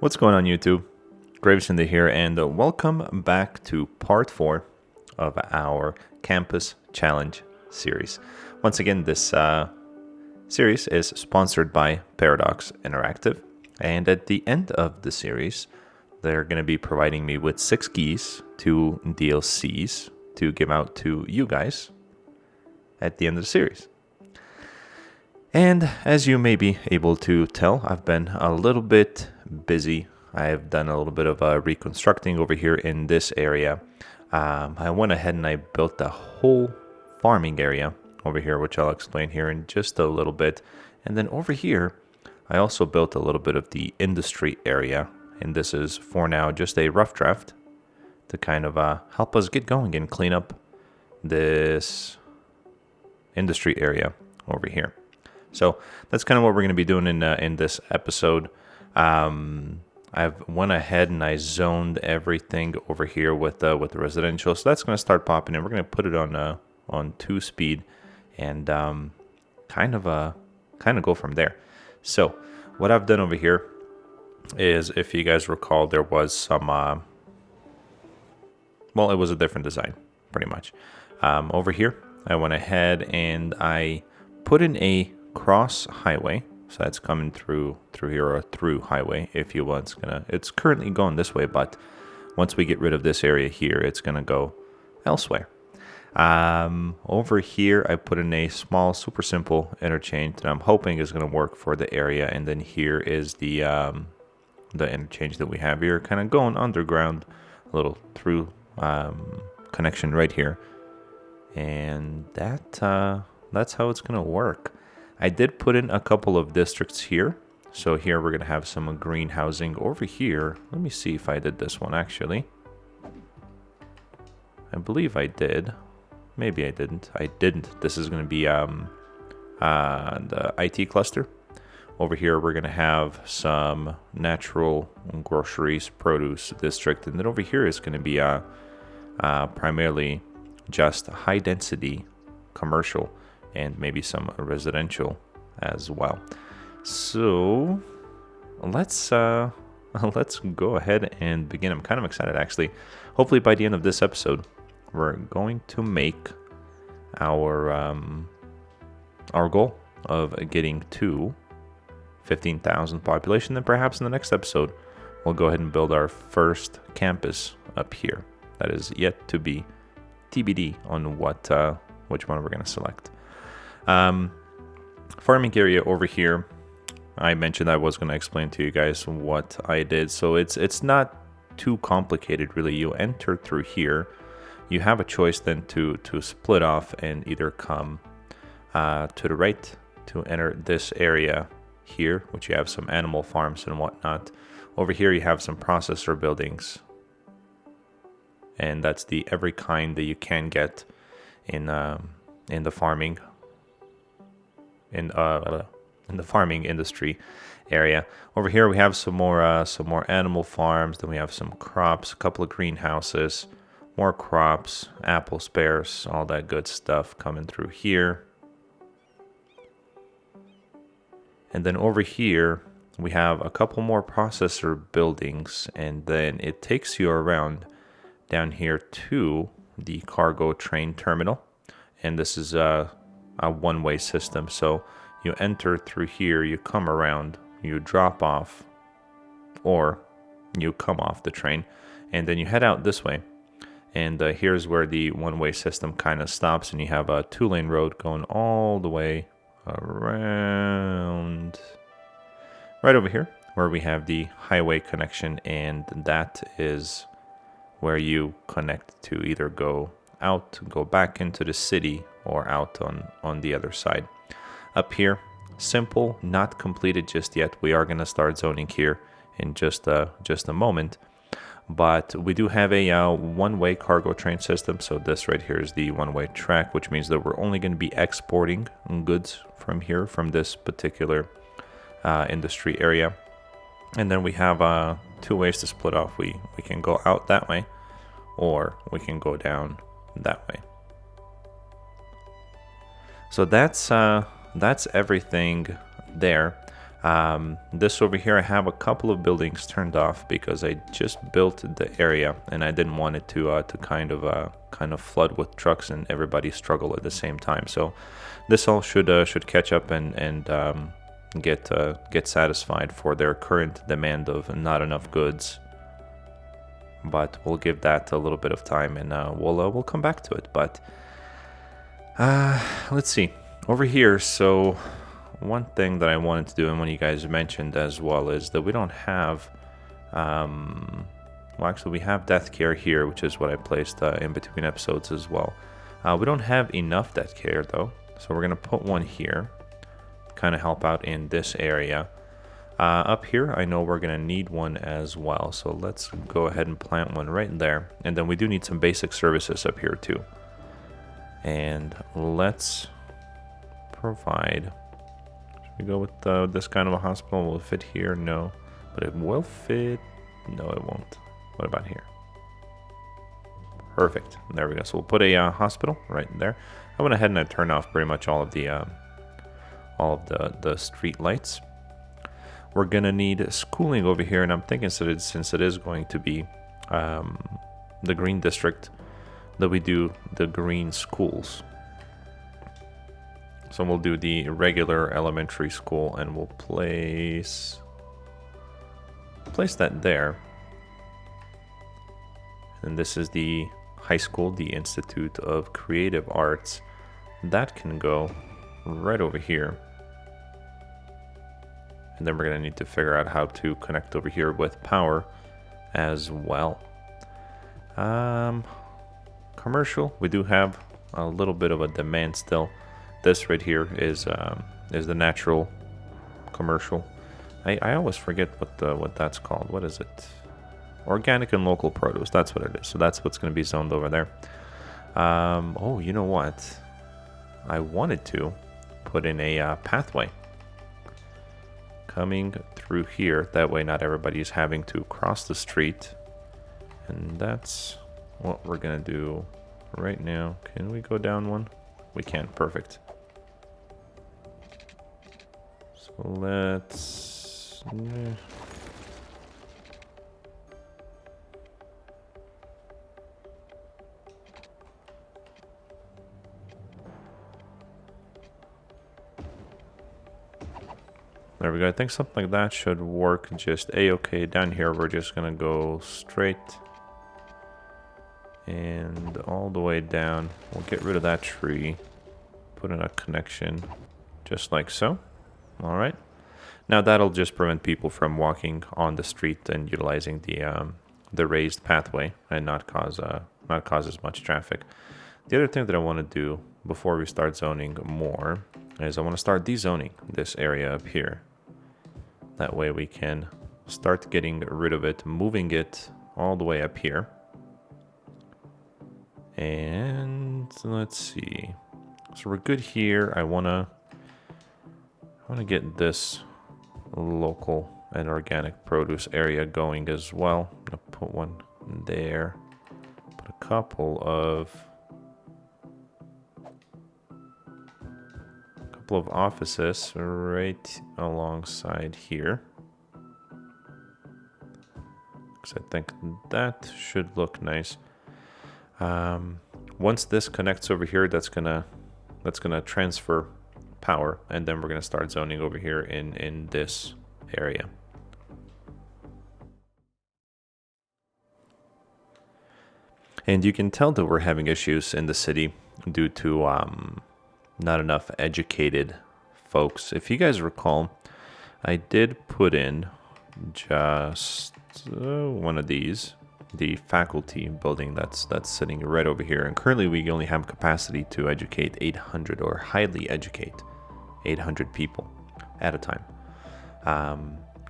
What's going on YouTube? GraveCinder here, and welcome back to part 4 of our Campus Challenge series. Once again, this series is sponsored by Paradox Interactive, and at the end of the series, they're going to be providing me with 6 keys to DLCs to give out to you guys at the end of the series. And as you may be able to tell, I've been a little bit busy. I've done a little bit of reconstructing over here in this area. I went ahead and I built a whole farming area over here, which I'll explain here in just a little bit. And then over here, I also built a little bit of the industry area. And this is, for now, just a rough draft to kind of help us get going and clean up this industry area over here. So that's kind of what we're going to be doing in this episode. I've went ahead and I zoned everything over here with the residential. So that's going to start popping in. We're going to put it on 2-speed and kind of go from there. So what I've done over here is, if you guys recall, there was some it was a different design pretty much. Over here, I went ahead and I put in a cross highway, so that's coming through here, or through highway, if you will. It's currently going this way, but once we get rid of this area here, it's gonna go elsewhere. Over here, I put in a small, super simple interchange that I'm hoping is gonna work for the area, and then here is the interchange that we have here, kind of going underground, a little through connection right here, and that's how it's gonna work. I did put in a couple of districts here. So here we're going to have some green housing. Over here, let me see if I did this one actually. I believe I did. Maybe I didn't. I didn't. This is going to be the IT cluster. Over here we're going to have some natural groceries, produce district. And then over here is going to be primarily just high density commercial, and maybe some residential as well. So let's go ahead and begin. I'm kind of excited actually. Hopefully by the end of this episode, we're going to make our goal of getting to 15,000 population. Then perhaps in the next episode, we'll go ahead and build our first campus up here. That is yet to be TBD on which one we're going to select. Farming area over here, I mentioned I was going to explain to you guys what I did. So it's not too complicated really. You enter through here. You have a choice then to split off and either come to the right to enter this area here, which you have some animal farms and whatnot. Over here you have some processor buildings, and that's the every kind that you can get in the farming in the farming industry area. Over here we have some more animal farms. Then we have some crops, a couple of greenhouses, more crops, apple spares, all that good stuff coming through here. And then over here we have a couple more processor buildings, and then it takes you around down here to the cargo train terminal. And this is a one-way system. So you enter through here, you come around, you drop off, or you come off the train, and then you head out this way. And here's where the one-way system kind of stops, and you have a 2-lane road going all the way around right over here, where we have the highway connection, and that is where you connect to either go back into the city, or out on the other side. Up here, simple, not completed just yet. We are going to start zoning here in just a moment, but we do have a one-way cargo train system. So this right here is the one-way track, which means that we're only going to be exporting goods from here, from this particular industry area. And then we have 2 ways to split off. We can go out that way, or we can go down that way. So that's everything there. This over here, I have a couple of buildings turned off because I just built the area and I didn't want it to kind of flood with trucks and everybody struggle at the same time. So this all should catch up and get satisfied for their current demand of not enough goods. But we'll give that a little bit of time and we'll come back to it. But let's see over here. So one thing that I wanted to do, and one you guys mentioned as well, is that we don't have, well, actually we have death care here, which is what I placed in between episodes as well. We don't have enough death care though, so we're gonna put one here, kind of help out in this area. Up here, I know we're gonna need one as well, so let's go ahead and plant one right there. And then we do need some basic services up here too. And let's provide. We go with this kind of a hospital. Will it fit here? No. But it will fit. No, it won't. What about here? Perfect. There we go. So we'll put a hospital right there. I went ahead and I turned off pretty much all of the street lights. We're gonna need schooling over here, and I'm thinking since it is going to be the green district, that we do the green schools. So we'll do the regular elementary school and we'll place that there. And this is the high school, the Institute of Creative Arts. That can go right over here. And then we're going to need to figure out how to connect over here with power as well. Commercial, we do have a little bit of a demand still. This right here is the natural commercial. I always forget what that's called. What is it? Organic and local produce. That's what it is. So that's what's going to be zoned over there. Oh, you know what? I wanted to put in a pathway coming through here. That way, not everybody's having to cross the street. And that's what we're going to do right now. Can we go down one? We can. Perfect. So let's... There we go. I think something like that should work just a-okay. Down here, we're just going to go straight and all the way down. We'll get rid of that tree. Put in a connection just like so. All right. Now that'll just prevent people from walking on the street and utilizing the raised pathway and not cause as much traffic. The other thing that I want to do before we start zoning more is I want to start dezoning this area up here. That way we can start getting rid of it, moving it all the way up here. And let's see. So we're good here. I wanna get this local and organic produce area going as well. I'm gonna put one there. Put a couple of offices right alongside here. Because I think that should look nice. Once this connects over here, that's gonna transfer power, and then we're gonna start zoning over here in this area. And you can tell that we're having issues in the city due to not enough educated folks. If you guys recall, I did put in just one of these, the faculty building that's sitting right over here, and currently we only have capacity to educate 800 or highly educate 800 people at a time.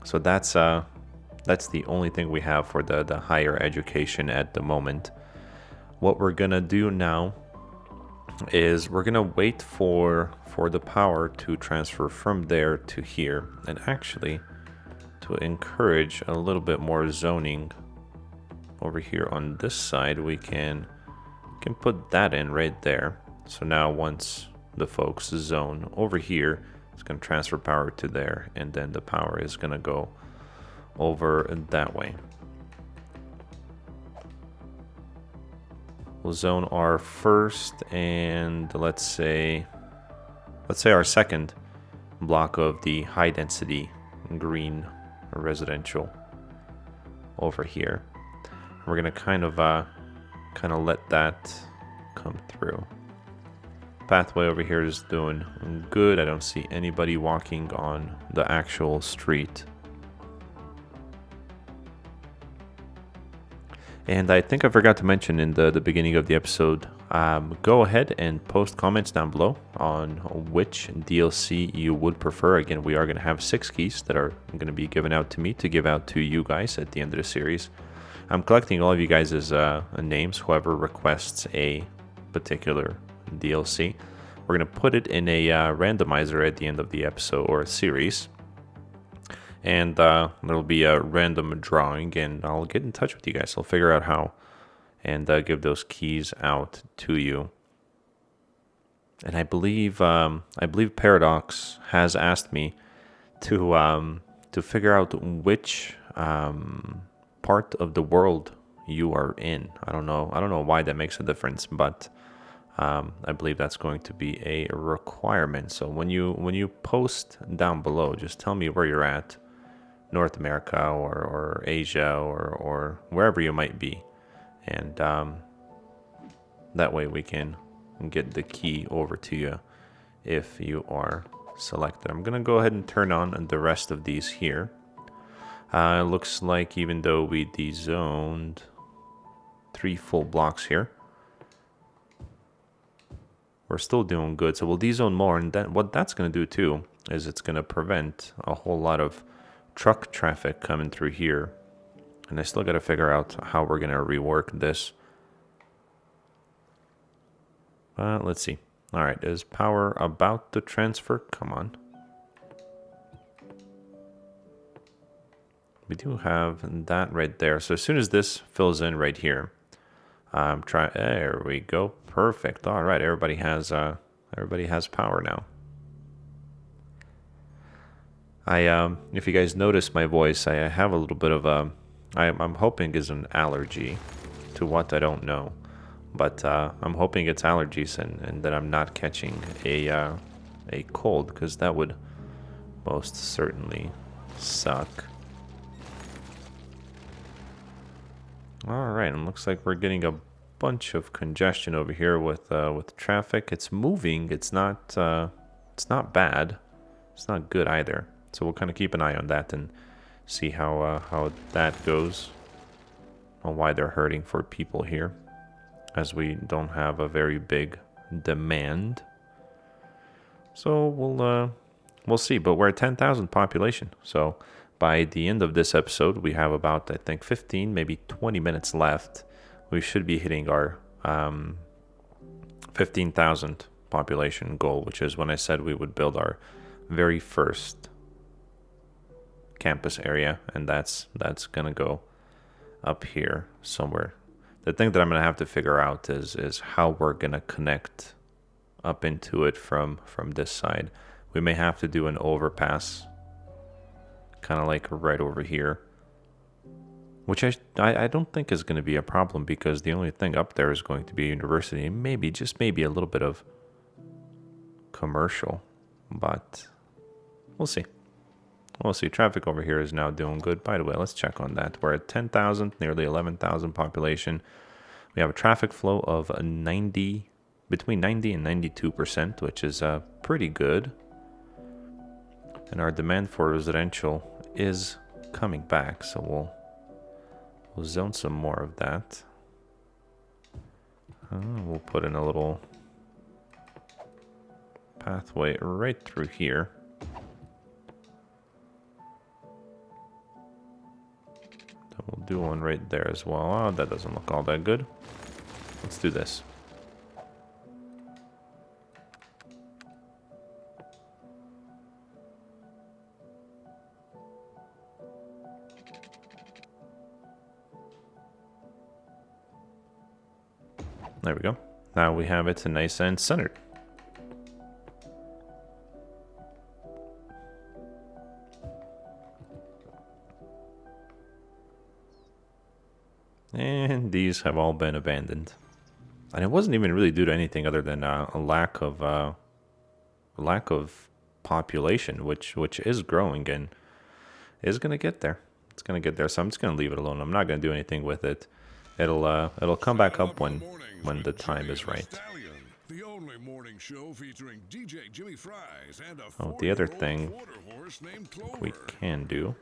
So that's the only thing we have for the higher education at the moment. What we're gonna do now is we're gonna wait for the power to transfer from there to here, and actually to encourage a little bit more zoning over here on this side. We can put that in right there. So now once the folks zone over here, It's going to transfer power to there, and then the power is going to go over that way. We'll zone our first and let's say our second block of the high density green residential over here. We're gonna kind of let that come through. Pathway over here is doing good. I don't see anybody walking on the actual street. And I think I forgot to mention in the beginning of the episode, go ahead and post comments down below on which DLC you would prefer. Again, we are going to have 6 keys that are going to be given out to me to give out to you guys at the end of the series. I'm collecting all of you guys' names, whoever requests a particular DLC. We're going to put it in a randomizer at the end of the episode or series. And there'll be a random drawing, and I'll get in touch with you guys. I'll figure out how and give those keys out to you. And I believe Paradox has asked me to figure out which part of the world you are in. I don't know why that makes a difference, but I believe that's going to be a requirement. So when you post down below, just tell me where you're at. North America or Asia or wherever you might be, and that way we can get the key over to you if you are selected. I'm gonna go ahead and turn on the rest of these here. It looks like even though we dezoned 3 full blocks here, we're still doing good. So we'll dezone more, and then what that's gonna do too is it's gonna prevent a whole lot of truck traffic coming through here, and I still got to figure out how we're going to rework this. Let's see. All right, is power about to transfer? Come on. We do have that right there. So as soon as this fills in right here, there we go. Perfect. All right, everybody has power now. If you guys notice my voice, I have a little bit of I'm hoping is an allergy to what I don't know, but I'm hoping it's allergies and that I'm not catching a cold, because that would most certainly suck. All right, and looks like we're getting a bunch of congestion over here with traffic. It's moving. It's not bad. It's not good either. So we'll kind of keep an eye on that and see how that goes, or why they're hurting for people here, as we don't have a very big demand. So we'll see. But we're at 10,000 population. So by the end of this episode, we have about, I think, 15, maybe 20 minutes left. We should be hitting our 15,000 population goal, which is when I said we would build our very first campus area, and that's gonna go up here somewhere. The thing that I'm gonna have to figure out is how we're gonna connect up into it from this side. We may have to do an overpass, kind of like right over here, which I don't think is going to be a problem, because the only thing up there is going to be university, and maybe, just maybe, a little bit of commercial, but we'll see. We'll see. Traffic over here is now doing good. By the way, let's check on that. We're at 10,000, nearly 11,000 population. We have a traffic flow of between 90 and 92%, which is pretty good. And our demand for residential is coming back, so we'll zone some more of that. We'll put in a little pathway right through here. Then we'll do one right there as well. Oh, that doesn't look all that good. Let's do this. There we go. Now we have it nice and centered. trees have all been abandoned. And it wasn't even really due to anything other than a lack of population, which is growing and is gonna get there. It's gonna get there, so I'm just gonna leave it alone. I'm not gonna do anything with it. It'll come back up when the time is right. The only morning show featuring DJ Jimmy Fries and a Oh, the other 4-year-old thing quarter horse named we Clover. can do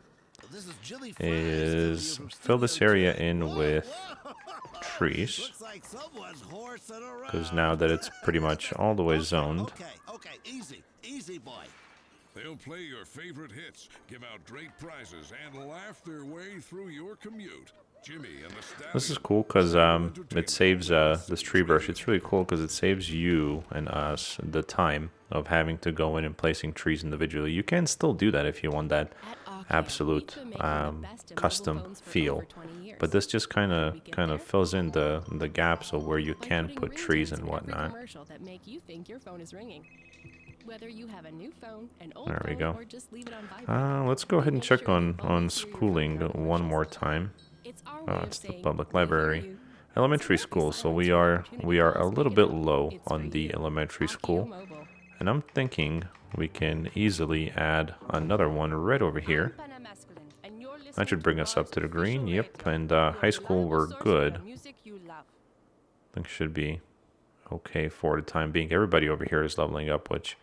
This is Jimmy Fries is telling you from fill this Studio area J. in Whoa, with whoa. trees, Looks like someone's horsing around. because now that it's pretty much all the way zoned, Okay, easy, boy. They'll play your favorite hits, give out great prizes, and laugh their way through your commute. Jimmy and the Stallion. this is cool because it saves this tree brush. It's really cool because it saves you and us the time of having to go in and placing trees individually. You can still do that if you want that absolute custom feel, but this just kind of fills in the gaps of where you can put trees and whatnot. There we go. Let's go ahead and check on schooling one more time. It's the public library, elementary school. So we are a little bit low on the elementary school, and I'm thinking we can easily add another one right over here. That should bring us up to the green. Yep, and high school we're good. I think should be okay for the time being. Everybody over here is leveling up, which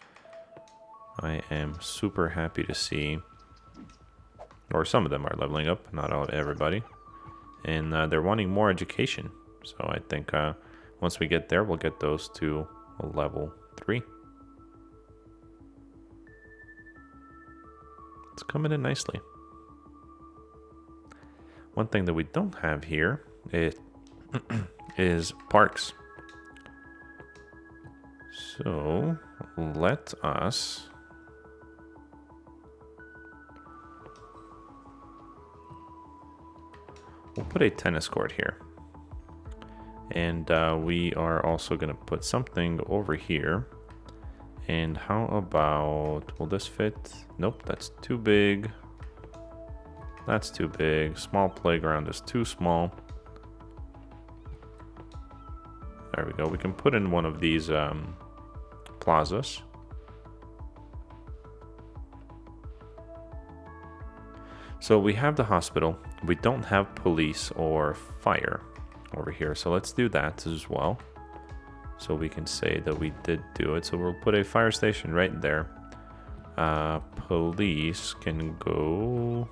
I am super happy to see. Or some of them are leveling up, not all everybody. And they're wanting more education. So I think once we get there, we'll get those to level 3. It's coming in nicely. One thing that we don't have here is parks. So let us we'll put a tennis court here. And we are also going to put something over here. And how about, will this fit? Nope, that's too big. That's too big. Small playground is too small. There we go. We can put in one of these plazas. So we have the hospital. We don't have police or fire over here. So let's do that as well. So we can say that we did do it. So we'll put a fire station right there. Police can go.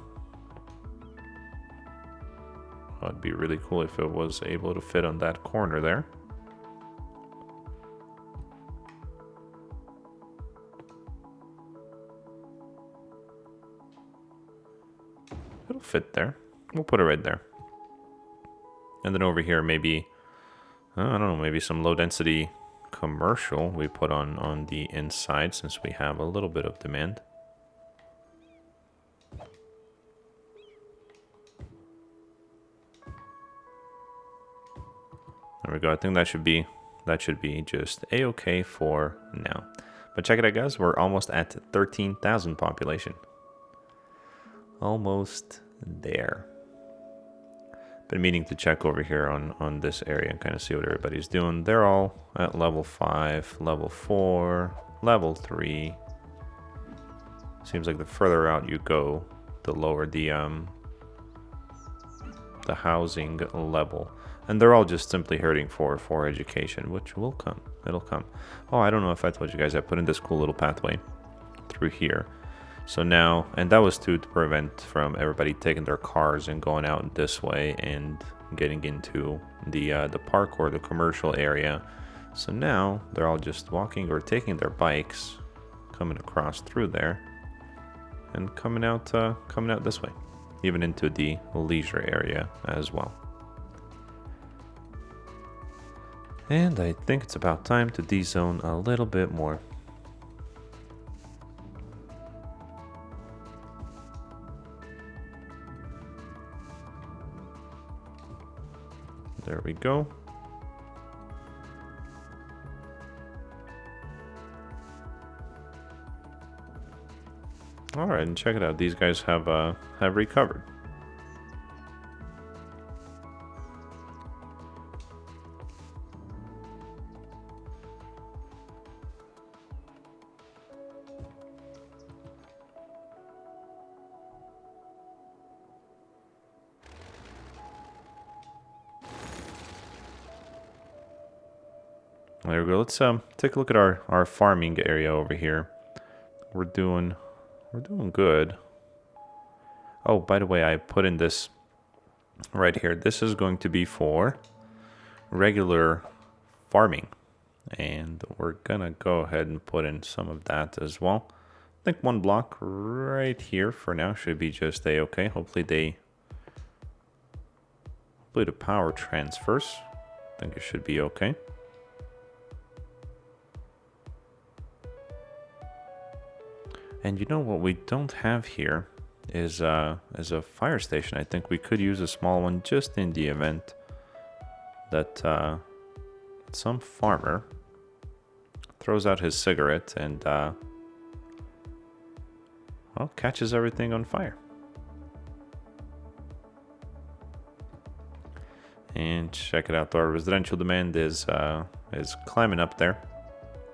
Oh, it'd be really cool if it was able to fit on that corner there. It'll fit there. We'll put it right there. And then over here, maybe, I don't know, maybe some low density commercial we put on the inside since we have a little bit of demand. There we go. I think that should be just a-okay for now. But check it out, guys. We're almost at 13,000 population. Almost there. Been meaning to check over here on this area and kind of see what everybody's doing. They're all at level 5, level 4, level 3. Seems like the further out you go, the lower the housing level. And they're all just simply hurting for education, which will come. It'll come. Oh, I don't know if I told you guys I put in this cool little pathway through here. So now, and that was to prevent from everybody taking their cars and going out this way and getting into the park or the commercial area. So now they're all just walking or taking their bikes, coming across through there, and coming out this way, even into the leisure area as well. And I think it's about time to dezone a little bit more. There we go. All right, and check it out. These guys have recovered. There we go. Let's take a look at our farming area over here. We're doing good. Oh, by the way, I put in this right here. This is going to be for regular farming, and we're gonna go ahead and put in some of that as well. I think one block right here for now should be just a-okay. Hopefully the power transfers. I think it should be okay. And you know what we don't have here is a fire station. I think we could use a small one just in the event that some farmer throws out his cigarette and well, catches everything on fire. And check it out, our residential demand is climbing up there.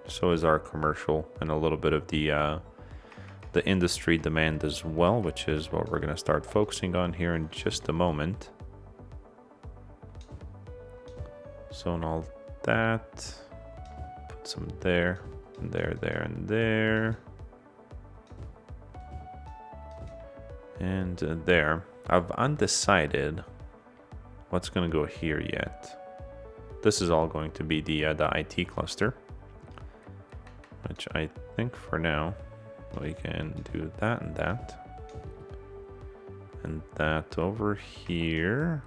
So is our commercial and a little bit of the industry demand as well, which is what we're going to start focusing on here in just a moment. So and all that, put some there, and there, there, and there, and there. I've undecided what's going to go here yet. This is all going to be the IT cluster, which I think for now we can do that and that. And that over here.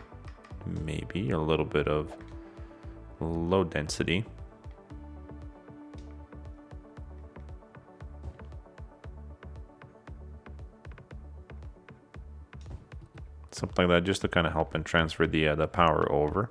Maybe a little bit of low density. Something like that, just to kind of help and transfer the power over.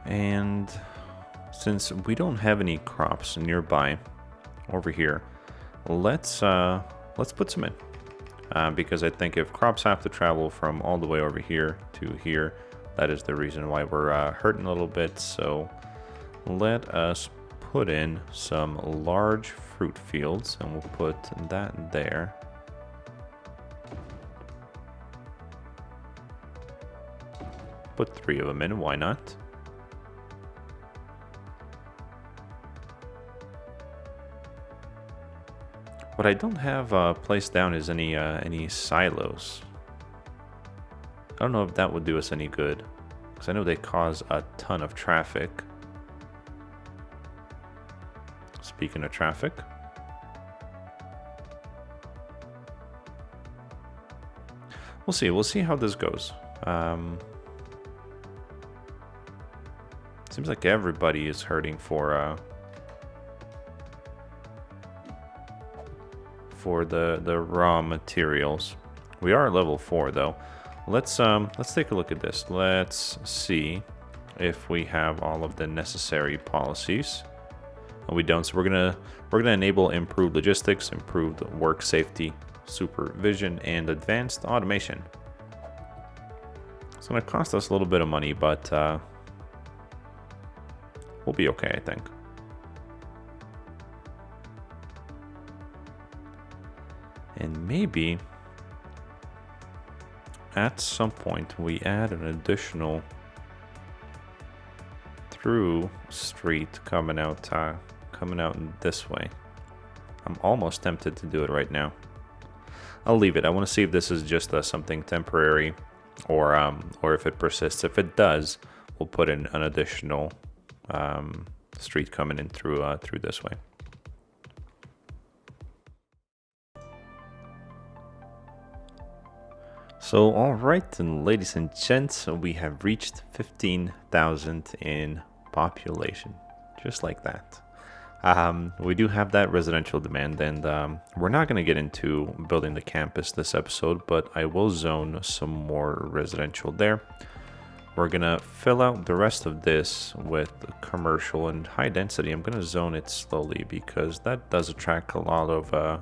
And since we don't have any crops nearby over here, let's put some in. Because I think if crops have to travel from all the way over here to here, that is the reason why we're hurting a little bit. So let us put in some large fruit fields, and we'll put that there. Put 3 of them in, why not? What I don't have placed down is any silos. I don't know if that would do us any good, because I know they cause a ton of traffic. Speaking of traffic, we'll see. We'll see how this goes. Seems like everybody is hurting for the raw materials. We are at level 4 though. Let's take a look at this. Let's see if we have all of the necessary policies. We don't, so we're gonna enable improved logistics, improved work safety, supervision, and advanced automation. It's gonna cost us a little bit of money, but we'll be okay, I think. And maybe at some point we add an additional through street coming out this way. I'm almost tempted to do it right now. I'll leave it. I want to see if this is just something temporary, or if it persists. If it does, we'll put in an additional street coming in through this way. So, all right, and ladies and gents, we have reached 15,000 in population, just like that. We do have that residential demand, and we're not going to get into building the campus this episode, but I will zone some more residential there. We're going to fill out the rest of this with commercial and high density. I'm going to zone it slowly because that does attract a lot of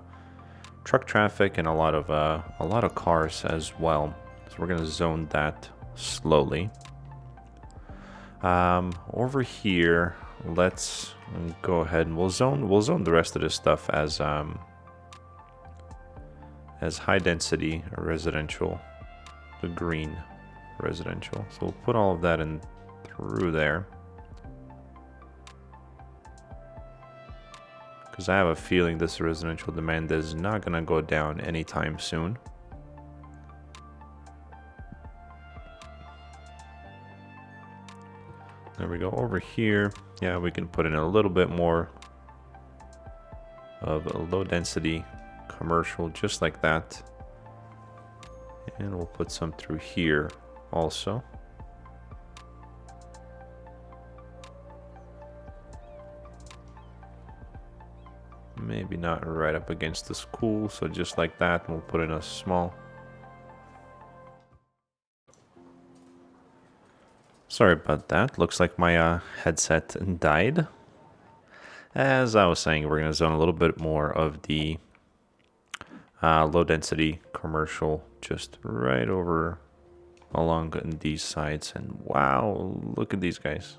truck traffic and a lot of cars as well. So we're going to zone that slowly. Over here, let's go ahead and we'll zone the rest of this stuff as high density residential, the green residential. So we'll put all of that in through there. Because I have a feeling this residential demand is not going to go down anytime soon. There we go. Over here, yeah, we can put in a little bit more of a low density commercial, just like that. And we'll put some through here also. Maybe not right up against the school, so just like that, we'll put in a small. Sorry about that. Looks like my headset died. As I was saying, we're going to zone a little bit more of the low density commercial just right over along these sides. And wow, look at these guys.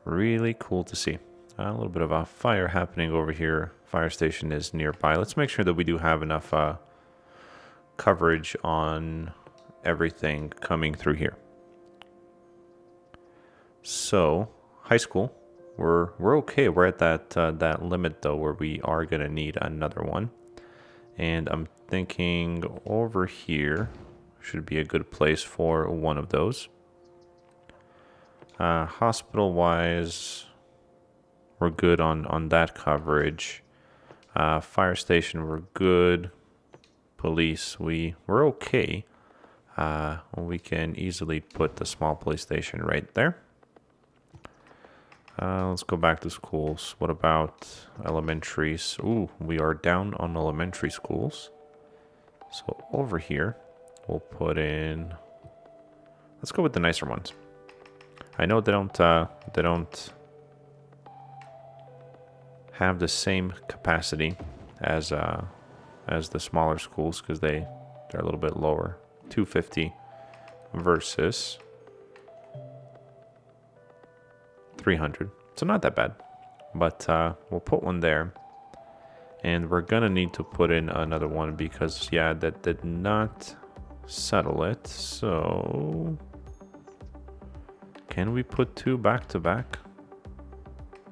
Really cool to see. A little bit of a fire happening over here. Fire station is nearby. Let's make sure that we do have enough coverage on everything coming through here. So, high school, we're okay. We're at that limit though, where we are gonna need another one. And I'm thinking over here should be a good place for one of those. Hospital-wise, we're good on that coverage. Fire station, we're good. Police, we're okay. We can easily put the small police station right there. Let's go back to schools. What about elementaries? Ooh, we are down on elementary schools. So over here, we'll put in. Let's go with the nicer ones. I know they don't have the same capacity as the smaller schools because they're a little bit lower. 250 versus 300. So not that bad. But we'll put one there. And we're gonna need to put in another one because yeah, that did not settle it. So can we put two back to back?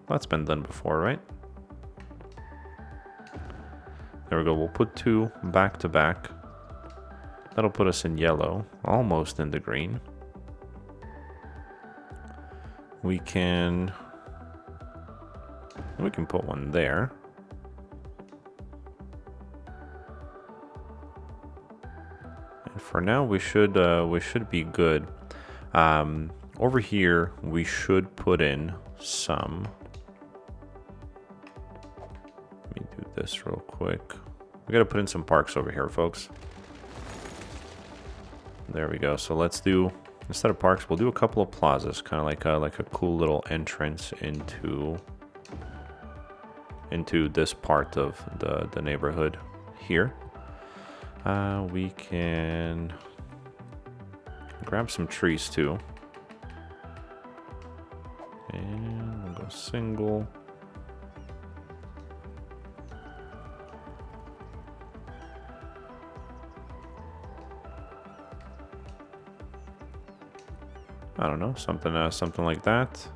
That's been done before, right? There we go. We'll put two back to back. That'll put us in yellow, almost in the green. We can put one there. And for now, we should be good. Over here, we should put in some. Let me do this real quick. We got to put in some parks over here, folks. There we go. So let's do, instead of parks, we'll do a couple of plazas, kind of like a cool little entrance into this part of the neighborhood here. We can grab some trees too. And we'll go single. I don't know, something like that.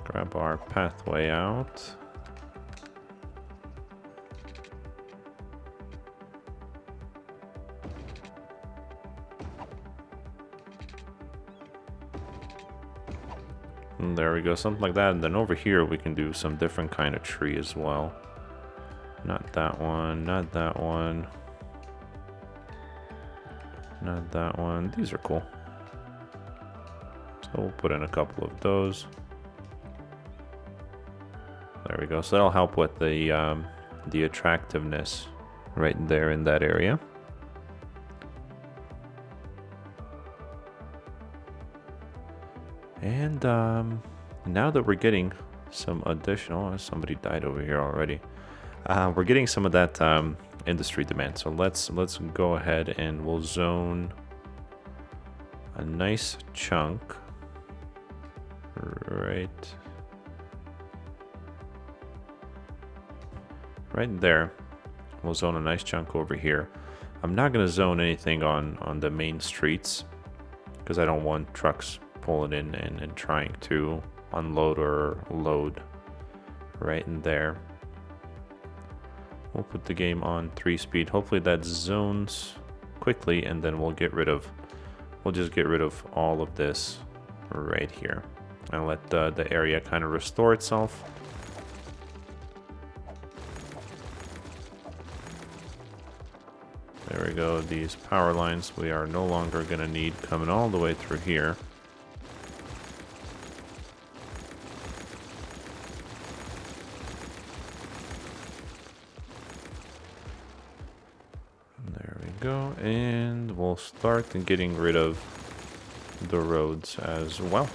Grab our pathway out. And there we go, something like that. And then over here we can do some different kind of tree as well. Not that one, not that one. Not that one. These are cool. So we'll put in a couple of those. There we go. So that'll help with the attractiveness right there in that area. And now that we're getting some additional, somebody died over here already. We're getting some of that industry demand, so let's go ahead and we'll zone a nice chunk right there. We'll zone a nice chunk over here. I'm not going to zone anything on the main streets because I don't want trucks pulling in and trying to unload or load right in there. We'll put the game on 3-speed. Hopefully that zones quickly, and then we'll just get rid of all of this right here and let the area kind of restore itself. There we go. These power lines we are no longer going to need coming all the way through here. There we go. And we'll start getting rid of the roads as well.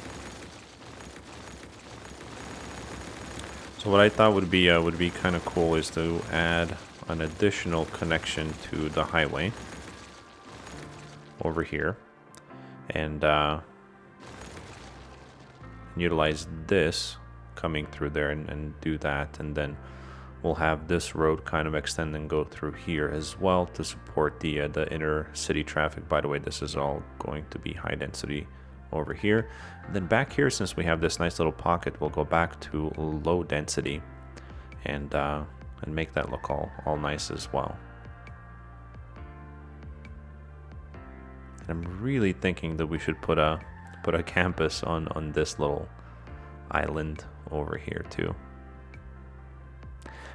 So what I thought would be kind of cool is to add an additional connection to the highway over here, and utilize this coming through there and do that, and then we'll have this road kind of extend and go through here as well to support the inner city traffic. By the way, this is all going to be high density over here. And then back here, since we have this nice little pocket, we'll go back to low density and make that look all nice as well. And I'm really thinking that we should put a campus on this little island over here too.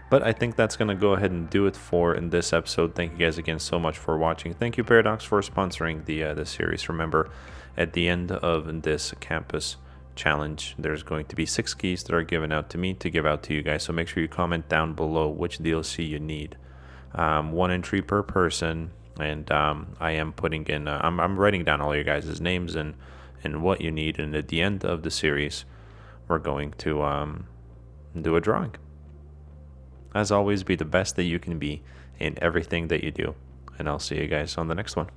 But I think that's going to go ahead and do it for in this episode. Thank you guys again so much for watching. Thank you, Paradox, for sponsoring the series. Remember, at the end of this campus challenge, there's going to be 6 keys that are given out to me to give out to you guys. So make sure you comment down below which DLC you need. 1 entry per person, and I am putting in. I'm writing down all your guys' names and what you need. And at the end of the series, we're going to do a drawing. As always, be the best that you can be in everything that you do. And I'll see you guys on the next one.